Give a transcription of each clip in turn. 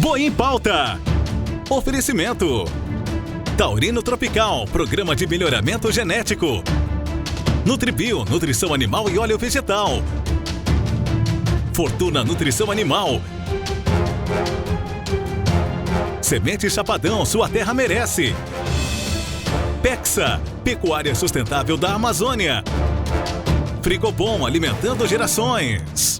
Boi em Pauta. Oferecimento. Taurino Tropical, programa de melhoramento genético. Nutribio, nutrição animal e óleo vegetal. Fortuna Nutrição Animal. Semente Chapadão, sua terra merece. Pexa, pecuária sustentável da Amazônia. Frigobom, alimentando gerações.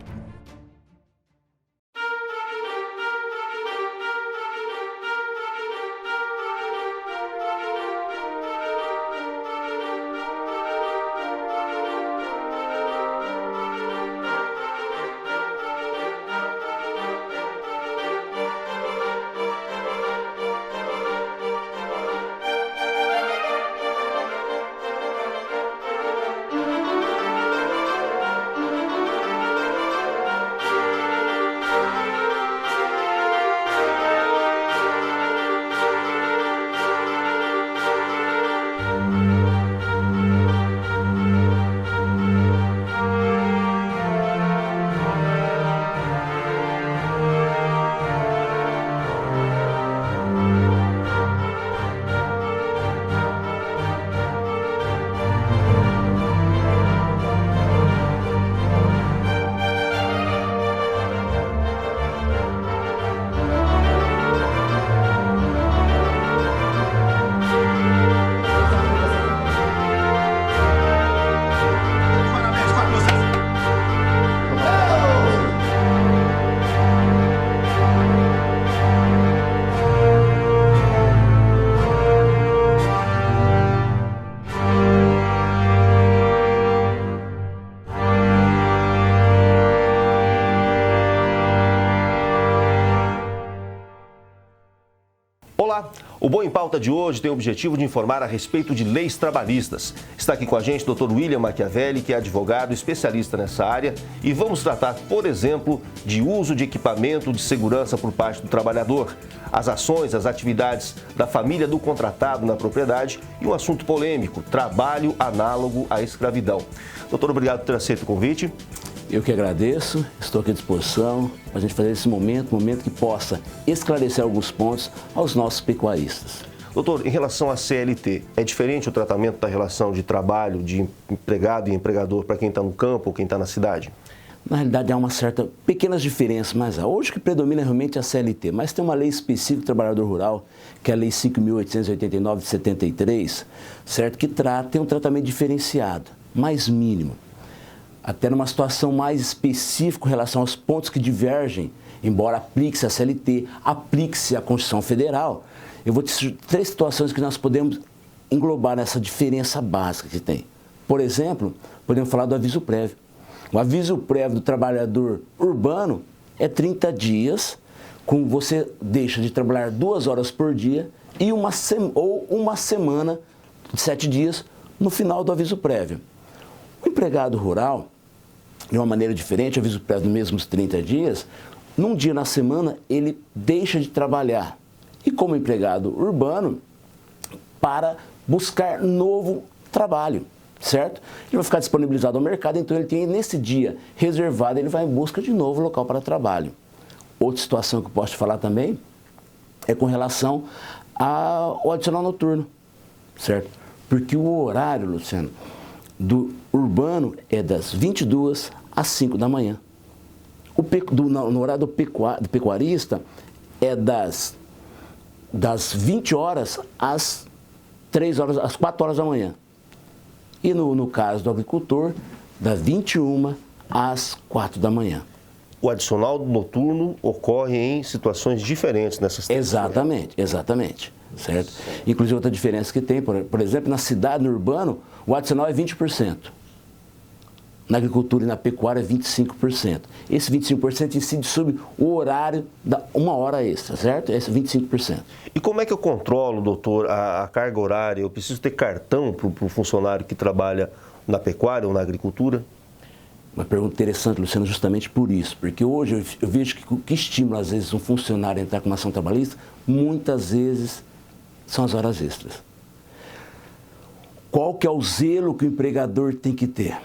O Boi em Pauta de hoje tem o objetivo de informar a respeito de leis trabalhistas. Está aqui com a gente o Dr. William Machiavelli, que é advogado especialista nessa área, e vamos tratar, por exemplo, de uso de equipamento de segurança por parte do trabalhador, as ações, as atividades da família do contratado na propriedade e um assunto polêmico, trabalho análogo à escravidão. Doutor, obrigado por ter aceito o convite. Eu que agradeço, estou aqui à disposição para a gente fazer esse momento que possa esclarecer alguns pontos aos nossos pecuaristas. Doutor, em relação à CLT, é diferente o tratamento da relação de trabalho, de empregado e empregador para quem está no campo ou quem está na cidade? Na realidade, há uma certa pequenas diferenças, mas hoje o que predomina realmente é a CLT. Mas tem uma lei específica do trabalhador rural, que é a Lei 5.889 de 73, certo? Que tem um tratamento diferenciado, mais mínimo. Até numa situação mais específica em relação aos pontos que divergem, embora aplique-se a CLT, aplique-se a Constituição Federal. Eu vou te 3 situações que nós podemos englobar nessa diferença básica que tem. Por exemplo, podemos falar do aviso prévio. O aviso prévio do trabalhador urbano é 30 dias, com você deixa de trabalhar 2 horas por dia e uma semana de 7 dias no final do aviso prévio. O empregado rural, de uma maneira diferente, aviso prévio dos mesmos 30 dias, num dia na semana ele deixa de trabalhar. E como empregado urbano, para buscar novo trabalho, certo? Ele vai ficar disponibilizado ao mercado, então ele tem nesse dia reservado, ele vai em busca de novo local para trabalho. Outra situação que eu posso te falar também é com relação ao adicional noturno, certo? Porque o horário, Luciano, do urbano é das 22 às 5 da manhã. No horário do pecuarista é das 20 horas às 4 horas da manhã. E no caso do agricultor, das 21 às 4 da manhã. O adicional noturno ocorre em situações diferentes nessas situações. Exatamente. Certo? Inclusive outra diferença que tem, por exemplo, na cidade, no urbano, o adicional é 20%. Na agricultura e na pecuária é 25%. Esse 25% incide sobre o horário da 1 hora extra, certo? Esse 25%. E como é que eu controlo, doutor, a carga horária? Eu preciso ter cartão para o funcionário que trabalha na pecuária ou na agricultura? Uma pergunta interessante, Luciano, justamente por isso. Porque hoje eu vejo que o que estimula, às vezes, um funcionário a entrar com uma ação trabalhista, muitas vezes são as horas extras. Qual que é o zelo que o empregador tem que ter?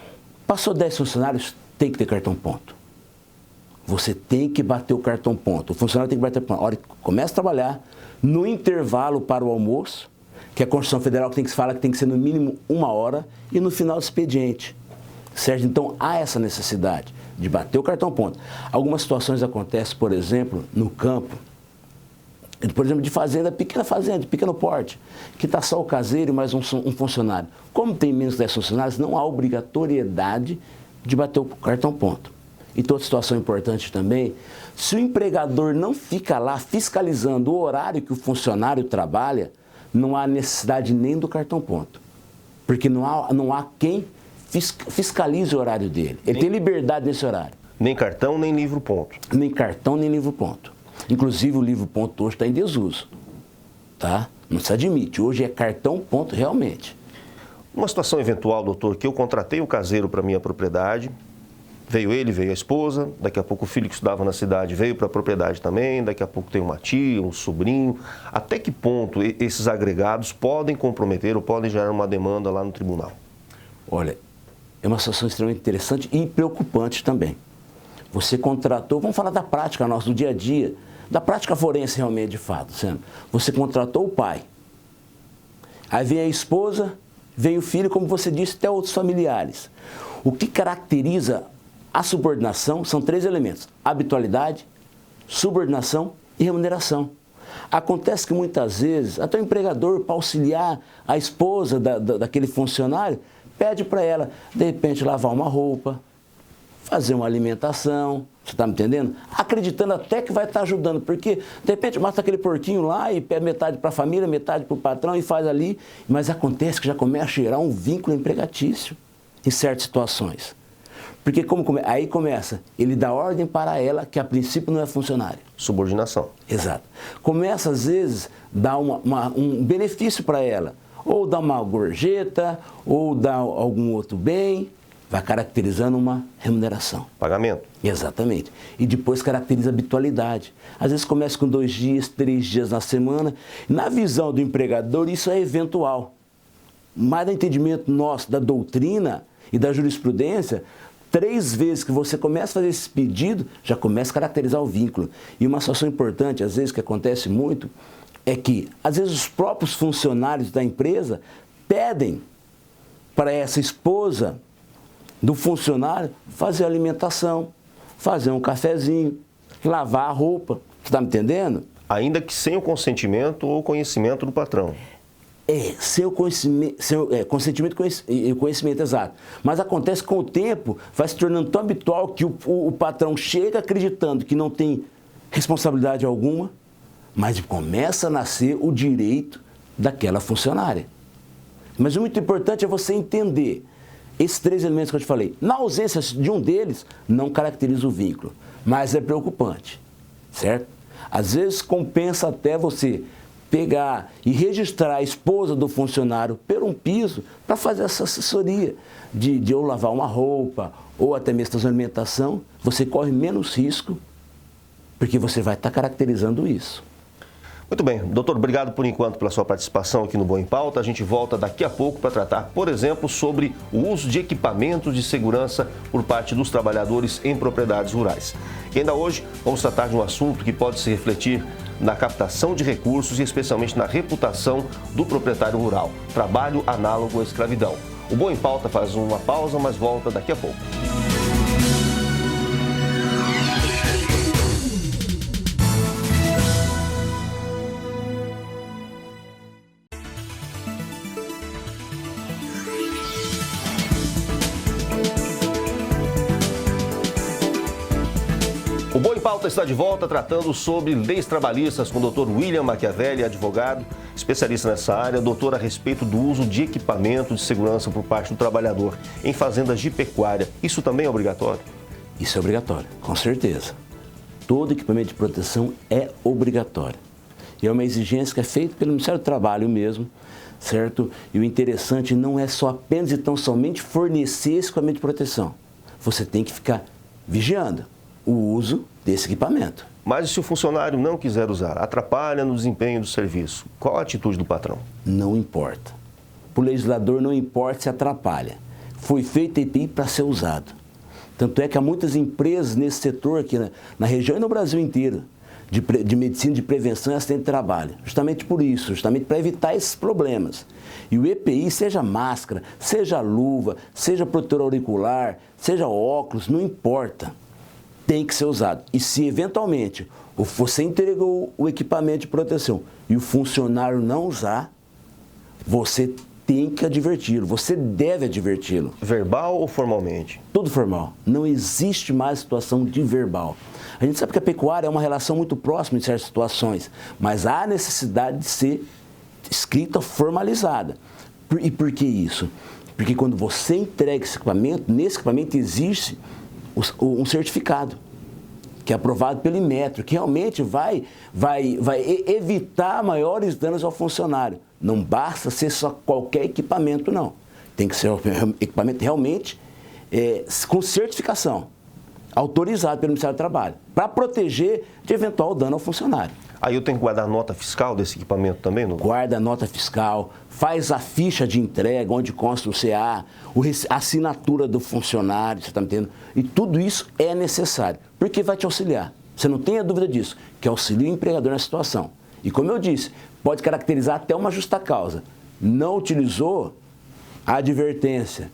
Passou 10 funcionários, tem que ter cartão ponto. Você tem que bater o cartão ponto. O funcionário tem que bater o ponto. A hora que começa a trabalhar, no intervalo para o almoço, que a Constituição Federal tem que falar que tem que ser no mínimo 1 hora, e no final do expediente. Certo? Então, há essa necessidade de bater o cartão ponto. Algumas situações acontecem, por exemplo, no campo, por exemplo, de fazenda, de pequeno porte, que está só o caseiro e mais um funcionário. Como tem menos de 10 funcionários, não há obrigatoriedade de bater o cartão ponto. E outra situação importante também, se o empregador não fica lá fiscalizando o horário que o funcionário trabalha, não há necessidade nem do cartão ponto. Porque não há quem fiscalize o horário dele. Ele tem liberdade nesse horário. Nem cartão, nem livro ponto. Nem cartão, nem livro ponto. Inclusive o livro ponto hoje está em desuso. Tá? Não se admite. Hoje é cartão ponto realmente. Uma situação eventual, doutor, que eu contratei o caseiro para minha propriedade, veio ele, veio a esposa, daqui a pouco o filho que estudava na cidade veio para a propriedade também, daqui a pouco tem uma tia, um sobrinho. Até que ponto esses agregados podem comprometer ou podem gerar uma demanda lá no tribunal? Olha, é uma situação extremamente interessante e preocupante também. Você contratou, vamos falar da prática nossa, do dia a dia, da prática forense realmente, de fato. Você contratou o pai, aí vem a esposa, vem o filho, como você disse, até outros familiares. O que caracteriza a subordinação são 3 elementos: habitualidade, subordinação e remuneração. Acontece que muitas vezes, até o empregador, para auxiliar a esposa daquele funcionário, pede para ela, de repente, lavar uma roupa, fazer uma alimentação, você está me entendendo? Acreditando até que vai estar ajudando, porque de repente mata aquele porquinho lá e pede metade para a família, metade para o patrão e faz ali, mas acontece que já começa a gerar um vínculo empregatício em certas situações. Porque aí começa, ele dá ordem para ela, que a princípio não é funcionário. Subordinação. Exato. Começa às vezes a dar um benefício para ela, ou dá uma gorjeta, ou dá algum outro bem, vai caracterizando uma remuneração. Pagamento. Exatamente. E depois caracteriza a habitualidade. Às vezes começa com 2 dias, 3 dias na semana. Na visão do empregador, isso é eventual. Mas no entendimento nosso da doutrina e da jurisprudência, 3 vezes que você começa a fazer esse pedido, já começa a caracterizar o vínculo. E uma situação importante, às vezes, que acontece muito, é que, às vezes, os próprios funcionários da empresa pedem para essa esposa do funcionário fazer a alimentação, fazer um cafezinho, lavar a roupa. Você está me entendendo? Ainda que sem o consentimento ou conhecimento do patrão. Sem o consentimento e conhecimento, exato. Mas acontece com o tempo, vai se tornando tão habitual que o patrão chega acreditando que não tem responsabilidade alguma, mas começa a nascer o direito daquela funcionária. Mas o muito importante é você entender esses 3 elementos que eu te falei. Na ausência de um deles, não caracteriza o vínculo, mas é preocupante, certo? Às vezes compensa até você pegar e registrar a esposa do funcionário por um piso para fazer essa assessoria de ou lavar uma roupa ou até mesmo fazer uma alimentação. Você corre menos risco porque você vai estar caracterizando isso. Muito bem. Doutor, obrigado por enquanto pela sua participação aqui no Boa em Pauta. A gente volta daqui a pouco para tratar, por exemplo, sobre o uso de equipamentos de segurança por parte dos trabalhadores em propriedades rurais. E ainda hoje vamos tratar de um assunto que pode se refletir na captação de recursos e especialmente na reputação do proprietário rural. Trabalho análogo à escravidão. O Boa em Pauta faz uma pausa, mas volta daqui a pouco. O Boa em Pauta está de volta tratando sobre leis trabalhistas com o Dr. William Machiavelli, advogado, especialista nessa área, doutor a respeito do uso de equipamento de segurança por parte do trabalhador em fazendas de pecuária. Isso também é obrigatório? Isso é obrigatório, com certeza. Todo equipamento de proteção é obrigatório. E é uma exigência que é feita pelo Ministério do Trabalho mesmo, certo? E o interessante não é só apenas e tão somente fornecer esse equipamento de proteção. Você tem que ficar vigiando o uso desse equipamento. Mas se o funcionário não quiser usar, atrapalha no desempenho do serviço, qual a atitude do patrão? Não importa. Para o legislador não importa se atrapalha. Foi feito EPI para ser usado. Tanto é que há muitas empresas nesse setor aqui na região e no Brasil inteiro, de medicina de prevenção e acidente de trabalho. Justamente por isso, justamente para evitar esses problemas. E o EPI, seja máscara, seja luva, seja protetor auricular, seja óculos, não importa. Tem que ser usado. E se eventualmente você entregou o equipamento de proteção e o funcionário não usar, você tem que adverti-lo, você deve adverti-lo. Verbal ou formalmente? Tudo formal. Não existe mais situação de verbal. A gente sabe que a pecuária é uma relação muito próxima em certas situações, mas há necessidade de ser escrita formalizada. E por que isso? Porque quando você entrega esse equipamento, nesse equipamento existe um certificado, que é aprovado pelo Inmetro, que realmente vai evitar maiores danos ao funcionário. Não basta ser só qualquer equipamento, não. Tem que ser um equipamento realmente com certificação, autorizado pelo Ministério do Trabalho, para proteger de eventual dano ao funcionário. Aí eu tenho que guardar a nota fiscal desse equipamento também, não? Guarda a nota fiscal, faz a ficha de entrega, onde consta o CA, a assinatura do funcionário, você está me entendendo? E tudo isso é necessário, porque vai te auxiliar. Você não tenha dúvida disso, que auxilia o empregador na situação. E como eu disse, pode caracterizar até uma justa causa. Não utilizou, advertência,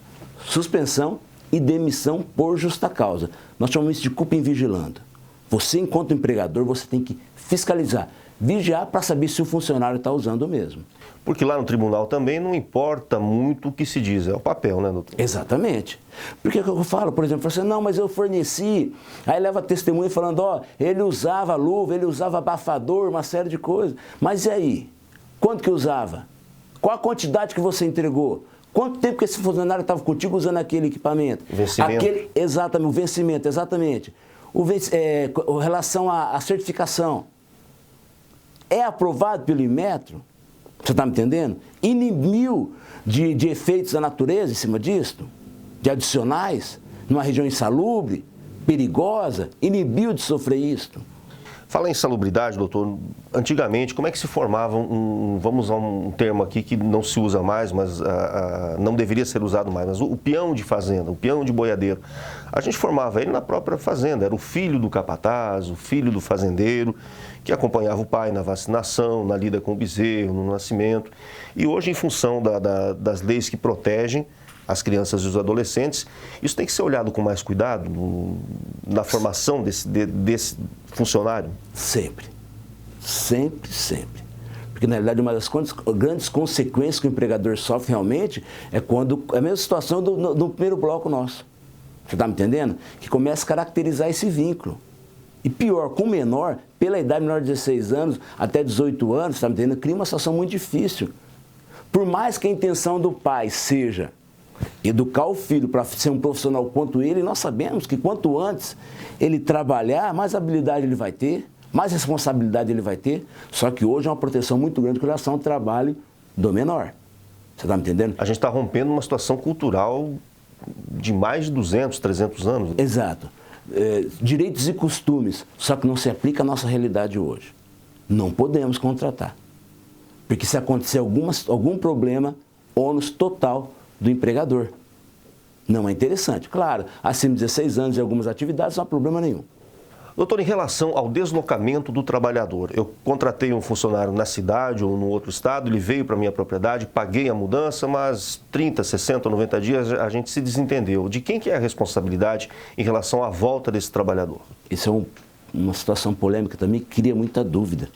suspensão e demissão por justa causa. Nós chamamos isso de culpa em vigilando. Você, enquanto empregador, você tem que fiscalizar, vigiar para saber se o funcionário está usando mesmo. Porque lá no tribunal também não importa muito o que se diz, é o papel, né, doutor? Exatamente. Porque eu falo, por exemplo, assim, não, mas eu forneci, aí leva testemunha falando, ó, ele usava luva, ele usava abafador, uma série de coisas. Mas e aí? Quanto que usava? Qual a quantidade que você entregou? Quanto tempo que esse funcionário estava contigo usando aquele equipamento? Vencimento. Exatamente, o vencimento, exatamente. Com relação à certificação. É aprovado pelo Inmetro? Você está me entendendo? Inibiu de efeitos da natureza em cima disso, de adicionais, numa região insalubre, perigosa, inibiu de sofrer isto. Fala em insalubridade, doutor. Antigamente, como é que se formava vamos usar um termo aqui que não se usa mais, mas não deveria ser usado mais, mas o peão de fazenda, o peão de boiadeiro. A gente formava ele na própria fazenda, era o filho do capataz, o filho do fazendeiro, que acompanhava o pai na vacinação, na lida com o bezerro, no nascimento. E hoje, em função das leis que protegem as crianças e os adolescentes, isso tem que ser olhado com mais cuidado na formação desse funcionário? Sempre. Sempre, sempre. Porque, na realidade, uma das grandes consequências que o empregador sofre realmente é quando é a mesma situação do primeiro bloco nosso. Você está me entendendo? Que começa a caracterizar esse vínculo. E pior, com o menor, pela idade menor de 16 anos até 18 anos, está me entendendo? Cria uma situação muito difícil. Por mais que a intenção do pai seja educar o filho para ser um profissional quanto ele, nós sabemos que quanto antes ele trabalhar, mais habilidade ele vai ter, mais responsabilidade ele vai ter, só que hoje é uma proteção muito grande com relação ao trabalho do menor. Você está me entendendo? A gente está rompendo uma situação cultural de mais de 200, 300 anos. Exato. Direitos e costumes, só que não se aplica à nossa realidade hoje. Não podemos contratar. Porque se acontecer algum problema, ônus total do empregador. Não é interessante. Claro, acima de 16 anos e algumas atividades não há problema nenhum. Doutor, em relação ao deslocamento do trabalhador, eu contratei um funcionário na cidade ou no outro estado, ele veio para a minha propriedade, paguei a mudança, mas 30, 60, 90 dias a gente se desentendeu. De quem que é a responsabilidade em relação à volta desse trabalhador? Isso é uma situação polêmica também, que cria muita dúvida,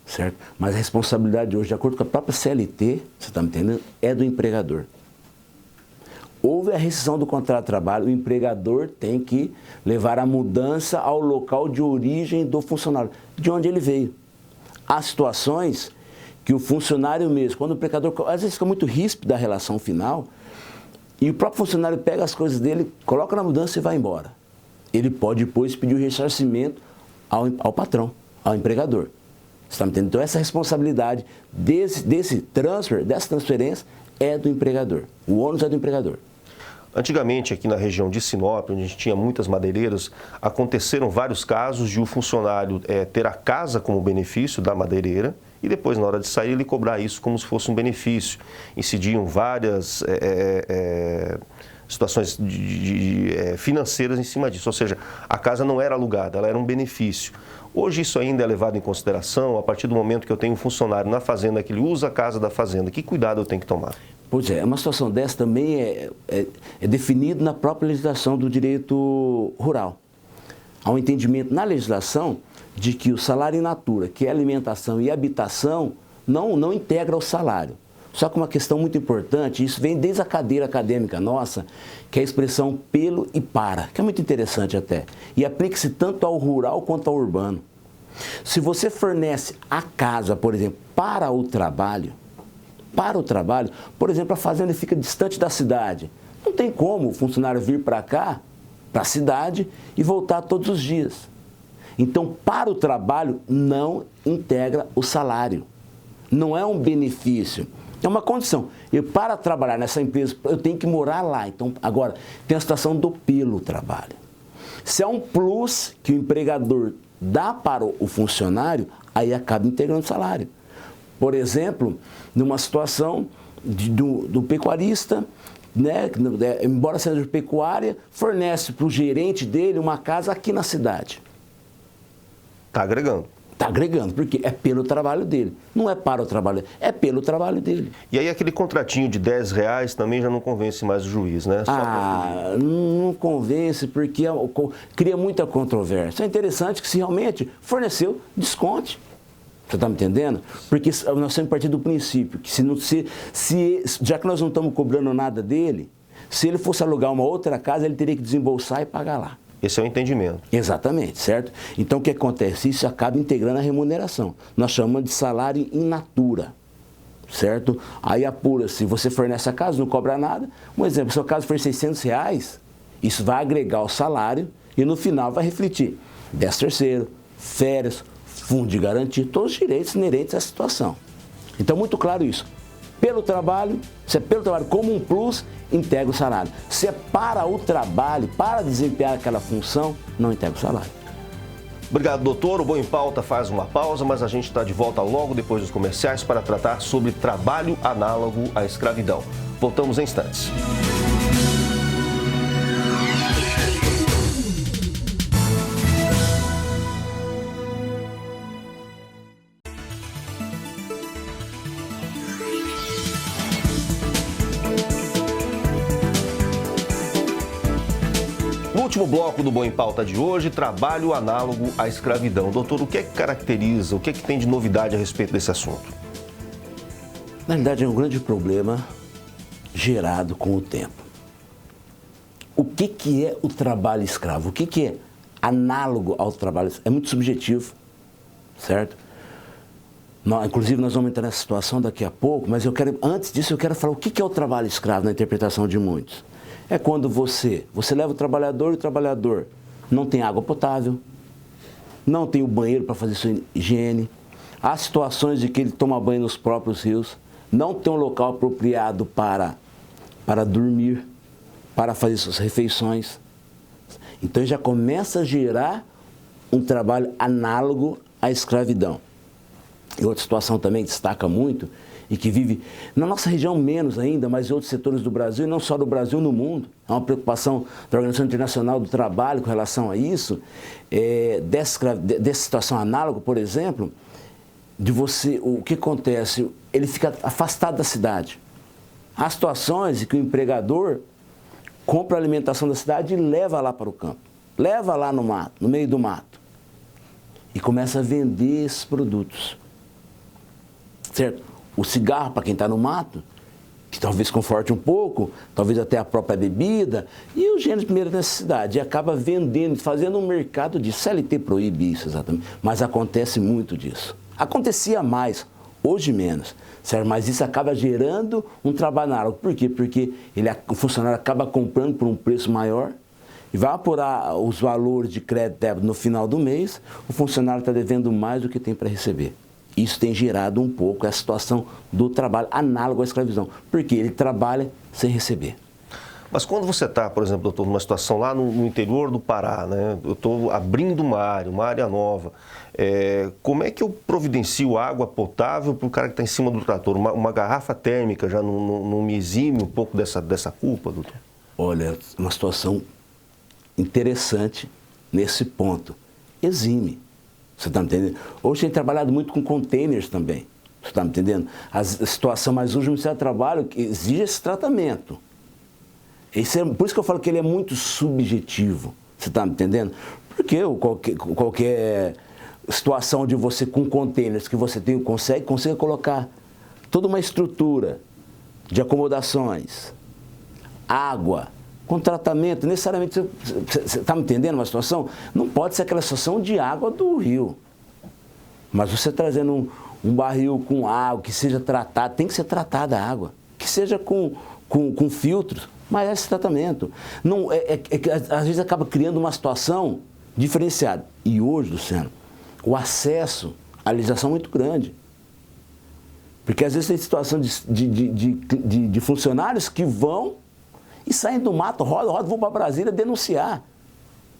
certo? Mas a responsabilidade hoje, de acordo com a própria CLT, você está me entendendo, é do empregador. Houve a rescisão do contrato de trabalho, o empregador tem que levar a mudança ao local de origem do funcionário, de onde ele veio. Há situações que o funcionário mesmo, quando o empregador, às vezes fica muito ríspido da relação final, e o próprio funcionário pega as coisas dele, coloca na mudança e vai embora. Ele pode depois pedir o ressarcimento ao patrão, ao empregador. Você está me entendendo? Então essa responsabilidade desse transfer, dessa transferência, é do empregador. O ônus é do empregador. Antigamente, aqui na região de Sinop, onde a gente tinha muitas madeireiras, aconteceram vários casos de o funcionário ter a casa como benefício da madeireira e depois, na hora de sair, ele cobrar isso como se fosse um benefício. Incidiam várias situações financeiras em cima disso. Ou seja, a casa não era alugada, ela era um benefício. Hoje isso ainda é levado em consideração a partir do momento que eu tenho um funcionário na fazenda que ele usa a casa da fazenda. Que cuidado eu tenho que tomar? Pois é, uma situação dessa também é definido na própria legislação do direito rural. Há um entendimento na legislação de que o salário in natura, que é alimentação e habitação, não integra o salário. Só que uma questão muito importante, isso vem desde a cadeira acadêmica nossa, que é a expressão pelo e para, que é muito interessante até. E aplica-se tanto ao rural quanto ao urbano. Se você fornece a casa, por exemplo, para o trabalho, por exemplo, a fazenda fica distante da cidade. Não tem como o funcionário vir para cá, para a cidade, e voltar todos os dias. Então, para o trabalho, não integra o salário. Não é um benefício. É uma condição. Eu, para trabalhar nessa empresa, eu tenho que morar lá. Então, agora, tem a situação do pelo trabalho. Se é um plus que o empregador dá para o funcionário, aí acaba integrando o salário. Por exemplo, numa situação do pecuarista, né, embora seja de pecuária, fornece para o gerente dele uma casa aqui na cidade. Está agregando. Está agregando, porque é pelo trabalho dele. Não é para o trabalho, é pelo trabalho dele. E aí aquele contratinho de R$10 também já não convence mais o juiz, né? Não convence, porque cria muita controvérsia. É interessante que se realmente forneceu, desconte. Você está me entendendo? Porque nós temos que partir do princípio que já que nós não estamos cobrando nada dele, se ele fosse alugar uma outra casa, ele teria que desembolsar e pagar lá. Esse é o entendimento. Exatamente, certo? Então o que acontece? Isso acaba integrando a remuneração. Nós chamamos de salário in natura, certo? Aí apura-se, você fornece a casa, não cobra nada. Um exemplo, se o caso for R$600, isso vai agregar o salário e no final vai refletir 13º, férias, fundo de garantia, todos os direitos inerentes à situação. Então, muito claro isso. Pelo trabalho, se é pelo trabalho como um plus, integra o salário. Se é para o trabalho, para desempenhar aquela função, não integra o salário. Obrigado, doutor. O Bom em Pauta faz uma pausa, mas a gente está de volta logo depois dos comerciais para tratar sobre trabalho análogo à escravidão. Voltamos em instantes. No último bloco do Bom em Pauta de hoje, trabalho análogo à escravidão. Doutor, o que é que caracteriza, o que é que tem de novidade a respeito desse assunto? Na verdade, é um grande problema gerado com o tempo. O que é o trabalho escravo? O que é análogo ao trabalho escravo? É muito subjetivo, certo? Inclusive, nós vamos entrar nessa situação daqui a pouco, mas antes disso, eu quero falar o que é o trabalho escravo na interpretação de muitos. É quando você leva o trabalhador e o trabalhador não tem água potável, não tem o banheiro para fazer sua higiene, há situações de que ele toma banho nos próprios rios, não tem um local apropriado para dormir, para fazer suas refeições. Então já começa a gerar um trabalho análogo à escravidão. E outra situação também que destaca muito e que vive na nossa região menos ainda, mas em outros setores do Brasil, e não só do Brasil, no mundo. Há uma preocupação da Organização Internacional do Trabalho com relação a isso, dessa situação análoga, por exemplo, o que acontece? Ele fica afastado da cidade. Há situações em que o empregador compra a alimentação da cidade e leva lá para o campo, leva lá no mato, no meio do mato, e começa a vender esses produtos. Certo? O cigarro, para quem está no mato, que talvez conforte um pouco, talvez até a própria bebida, e o gênero de primeira necessidade, e acaba vendendo, fazendo um mercado disso. CLT proíbe isso, exatamente, mas acontece muito disso. Acontecia mais, hoje menos, certo? Mas isso acaba gerando um trabalho análogo. Por quê? Porque o funcionário acaba comprando por um preço maior, e vai apurar os valores de crédito e débito no final do mês, o funcionário está devendo mais do que tem para receber. Isso tem gerado um pouco a situação do trabalho análogo à escravidão, porque ele trabalha sem receber. Mas quando você está, por exemplo, doutor, numa situação lá no interior do Pará, né? Eu estou abrindo uma área nova, como é que eu providencio água potável para o cara que está em cima do trator? Uma garrafa térmica já não me exime um pouco dessa culpa, doutor? Olha, uma situação interessante nesse ponto. Exime. Você está me entendendo? Hoje tem trabalhado muito com containers também. Você está me entendendo? A situação, mas hoje o Ministério do Trabalho exige esse tratamento. Por isso que eu falo que ele é muito subjetivo. Você está me entendendo? Porque qualquer situação de você, com containers que você tem, consegue colocar toda uma estrutura de acomodações, água, com tratamento, necessariamente, você está me entendendo uma situação? Não pode ser aquela situação de água do rio. Mas você trazendo um barril com água, que seja tratado, tem que ser tratada a água, que seja com filtros, mas esse tratamento. Não, às vezes acaba criando uma situação diferenciada. E hoje, Luciano, o acesso à legislação é muito grande. Porque às vezes tem situação de funcionários que vão e saem do mato, roda, vão para Brasília denunciar.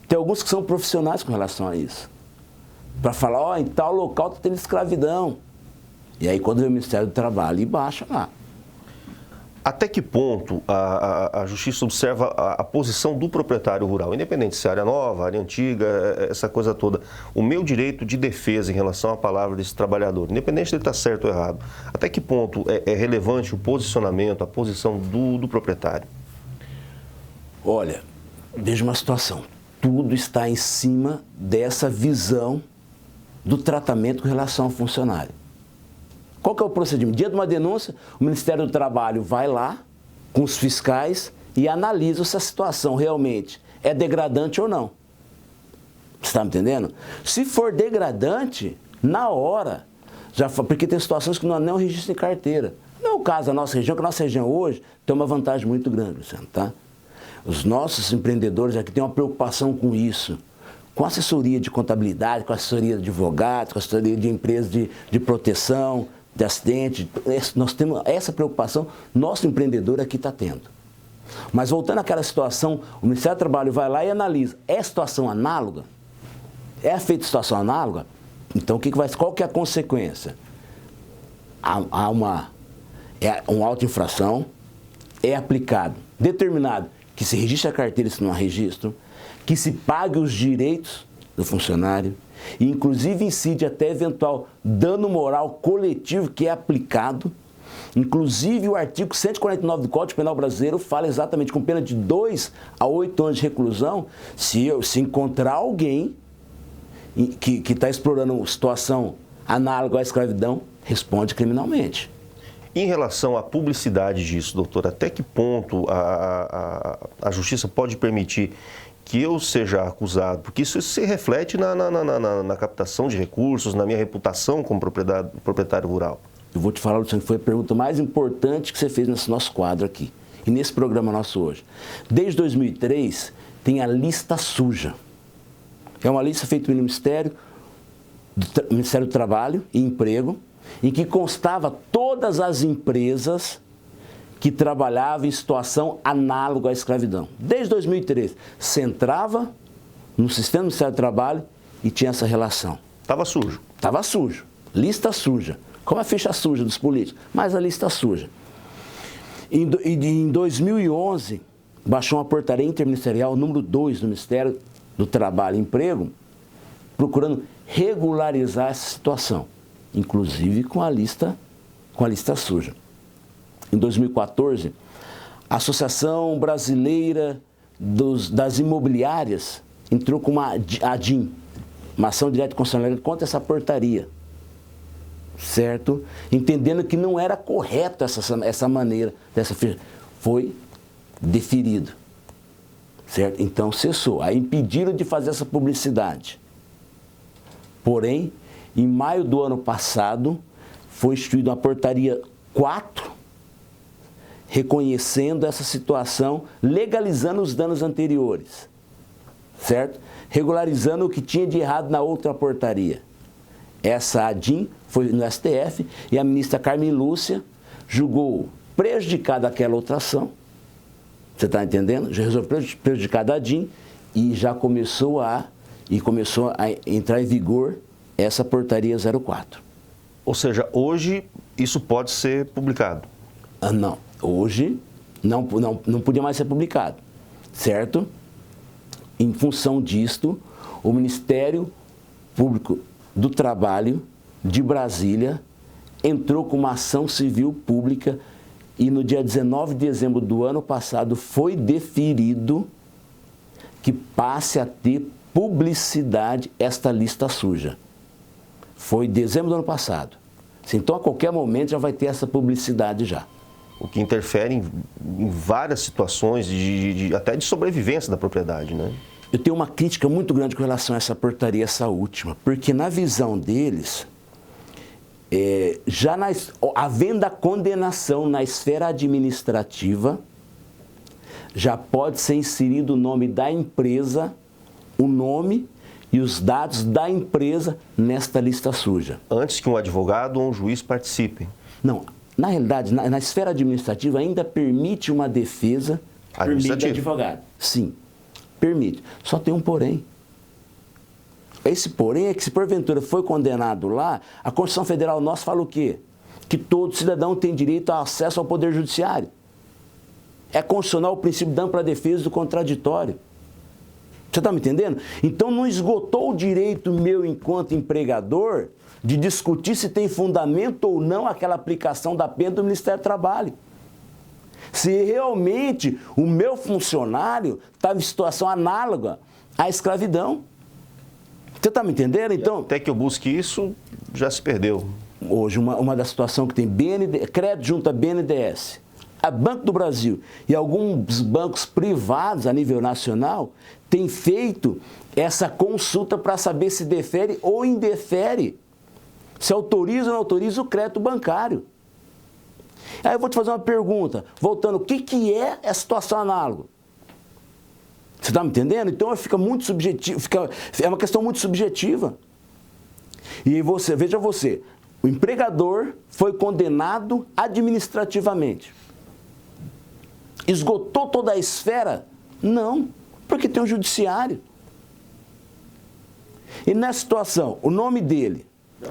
Tem alguns que são profissionais com relação a isso. Para falar, em tal local está tendo escravidão. E aí quando vem o Ministério do Trabalho, e baixa lá. Até que ponto a Justiça observa a posição do proprietário rural, independente se é área nova, área antiga, essa coisa toda, o meu direito de defesa em relação à palavra desse trabalhador, independente de ele estar certo ou errado, até que ponto é relevante o posicionamento, a posição do proprietário? Olha, veja uma situação, tudo está em cima dessa visão do tratamento com relação ao funcionário. Qual que é o procedimento? Dia de uma denúncia, o Ministério do Trabalho vai lá com os fiscais e analisa se a situação realmente é degradante ou não. Você está me entendendo? Se for degradante, na hora, porque tem situações que não há nem um registro em carteira. Não é o caso da nossa região, que a nossa região hoje tem uma vantagem muito grande, Luciano, tá? Os nossos empreendedores aqui têm uma preocupação com isso. Com assessoria de contabilidade, com assessoria de advogados, com assessoria de empresas de proteção, de acidente, nós temos essa preocupação, nosso empreendedor aqui está tendo. Mas voltando àquela situação, o Ministério do Trabalho vai lá e analisa, é situação análoga? É feita situação análoga? Então qual que é a consequência? Há uma auto-infração, é aplicado, determinado que se registre a carteira se não há registro, que se pague os direitos do funcionário, e inclusive incide até eventual dano moral coletivo que é aplicado. Inclusive o artigo 149 do Código Penal Brasileiro fala exatamente com pena de 2 a 8 anos de reclusão se encontrar alguém que está explorando uma situação análoga à escravidão, responde criminalmente. Em relação à publicidade disso, doutor, até que ponto a Justiça pode permitir que eu seja acusado? Porque isso se reflete na captação de recursos, na minha reputação como proprietário rural. Eu vou te falar, Luciano, que foi a pergunta mais importante que você fez nesse nosso quadro aqui, e nesse programa nosso hoje. Desde 2003, tem a lista suja. É uma lista feita pelo Ministério do Trabalho e Emprego, em que constava todas as empresas que trabalhavam em situação análoga à escravidão. Desde 2013, você entrava no sistema do Ministério do Trabalho e tinha essa relação. Estava sujo. Estava sujo. Lista suja. Como a ficha suja dos políticos, mas a lista suja. Em 2011, baixou uma portaria interministerial, número 2 do Ministério do Trabalho e Emprego, procurando regularizar essa situação, inclusive com a lista suja. Em 2014, a Associação Brasileira das Imobiliárias entrou com uma ADIM, uma ação direta constitucional contra essa portaria, certo? Entendendo que não era correto essa maneira, foi deferido, certo? Então cessou, aí impediram de fazer essa publicidade. Porém, em maio do ano passado, foi instituída uma portaria 4, reconhecendo essa situação, legalizando os danos anteriores, certo? Regularizando o que tinha de errado na outra portaria. Essa ADIM foi no STF e a ministra Carmen Lúcia julgou prejudicada aquela outra ação. Você está entendendo? Já resolveu prejudicar a ADIM e já começou a entrar em vigor essa portaria 04. Ou seja, hoje isso pode ser publicado? Não. Hoje não podia mais ser publicado. certo? Em função disto, o Ministério Público do Trabalho de Brasília entrou com uma ação civil pública e no dia 19 de dezembro do ano passado foi deferido que passe a ter publicidade esta lista suja. Foi em dezembro do ano passado. Então, a qualquer momento já vai ter essa publicidade já. O que interfere em várias situações, até de sobrevivência da propriedade, né? Eu tenho uma crítica muito grande com relação a essa portaria, essa última, porque na visão deles, havendo a condenação na esfera administrativa, já pode ser inserido o nome da empresa, o nome e os dados da empresa nesta lista suja. Antes que um advogado ou um juiz participem. Não, na realidade, na esfera administrativa ainda permite uma defesa administrativa. De advogado. Sim, permite. Só tem um porém. Esse porém é que se porventura foi condenado lá, a Constituição Federal nossa fala o quê? Que todo cidadão tem direito a acesso ao Poder Judiciário. É constitucional o princípio da ampla defesa do contraditório. Você está me entendendo? Então não esgotou o direito meu enquanto empregador de discutir se tem fundamento ou não aquela aplicação da pena do Ministério do Trabalho. Se realmente o meu funcionário estava em situação análoga à escravidão. Você está me entendendo? Então, até que eu busque isso, já se perdeu. Hoje, uma das situações que tem crédito junto à BNDES, a Banco do Brasil e alguns bancos privados a nível nacional têm feito essa consulta para saber se defere ou indefere, se autoriza ou não autoriza o crédito bancário. Aí eu vou te fazer uma pergunta, voltando, o que é a situação análoga? Você está me entendendo? Então fica muito subjetivo, é uma questão muito subjetiva. E veja você, o empregador foi condenado administrativamente. Esgotou toda a esfera? Não, porque tem um judiciário. E nessa situação, o nome dele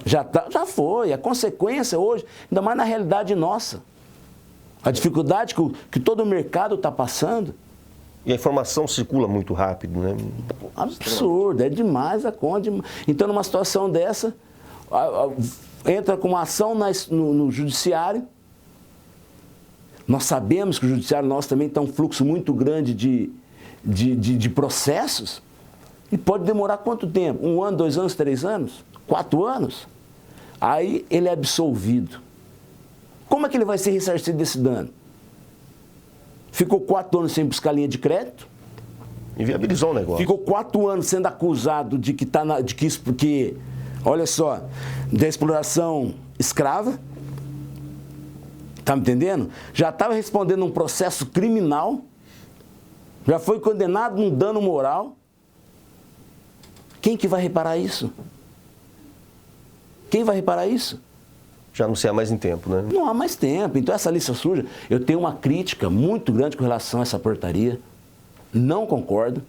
já foi, a consequência hoje, ainda mais na realidade nossa. A dificuldade que todo o mercado está passando. E a informação circula muito rápido, né? Absurdo, é demais a conta. Então, numa situação dessa, entra com uma ação no judiciário. Nós sabemos que o judiciário nosso também está um fluxo muito grande de processos. E pode demorar quanto tempo? 1 ano, 2 anos, 3 anos? 4 anos? Aí ele é absolvido. Como é que ele vai ser ressarcido desse dano? Ficou 4 anos sem buscar linha de crédito? Inviabilizou o negócio. Ficou 4 anos sendo acusado de que isso porque, olha só, da exploração escrava. Tá me entendendo? Já estava respondendo um processo criminal. Já foi condenado num dano moral. Quem que vai reparar isso? Quem vai reparar isso? Já não se há mais em tempo, né? Não há mais tempo. Então, essa lista suja, eu tenho uma crítica muito grande com relação a essa portaria. Não concordo.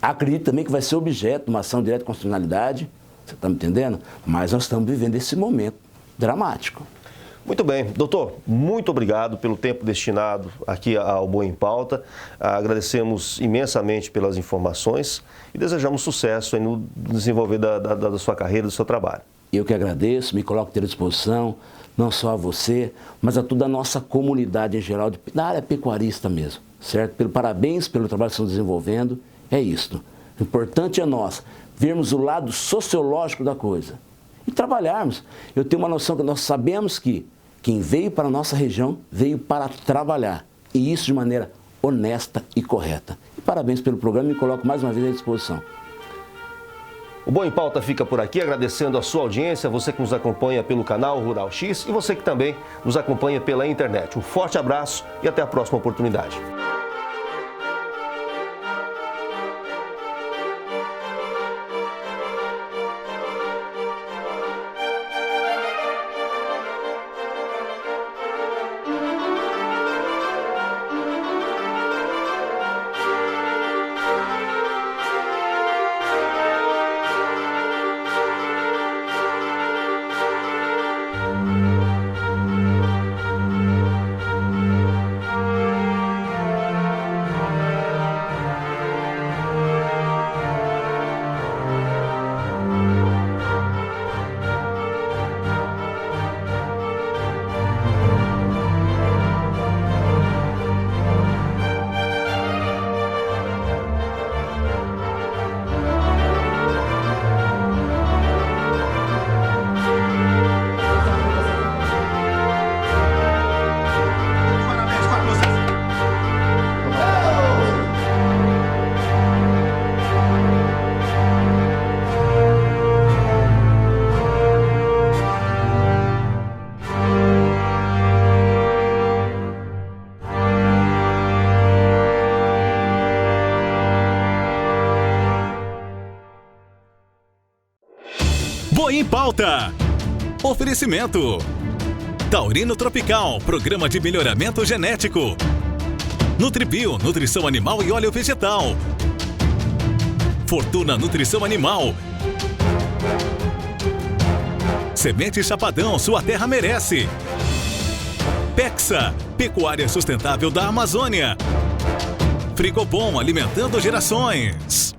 Acredito também que vai ser objeto de uma ação direta de constitucionalidade. Você está me entendendo? Mas nós estamos vivendo esse momento dramático. Muito bem. Doutor, muito obrigado pelo tempo destinado aqui ao Boa em Pauta. Agradecemos imensamente pelas informações e desejamos sucesso aí no desenvolver da sua carreira, do seu trabalho. Eu que agradeço, me coloco à disposição, não só a você, mas a toda a nossa comunidade em geral, da área pecuarista mesmo, certo? Parabéns pelo trabalho que estão desenvolvendo, é isto. O importante é nós vermos o lado sociológico da coisa e trabalharmos. Eu tenho uma noção que nós sabemos que quem veio para a nossa região veio para trabalhar, e isso de maneira honesta e correta. E parabéns pelo programa e me coloco mais uma vez à disposição. O Boa em Pauta fica por aqui, agradecendo a sua audiência, você que nos acompanha pelo canal Rural X e você que também nos acompanha pela internet. Um forte abraço e até a próxima oportunidade. pauta. Oferecimento. Taurino Tropical, programa de melhoramento genético. Nutribio, nutrição animal e óleo vegetal. Fortuna Nutrição Animal. Semente Chapadão, sua terra merece. Pexa, pecuária sustentável da Amazônia. Frigobom, alimentando gerações.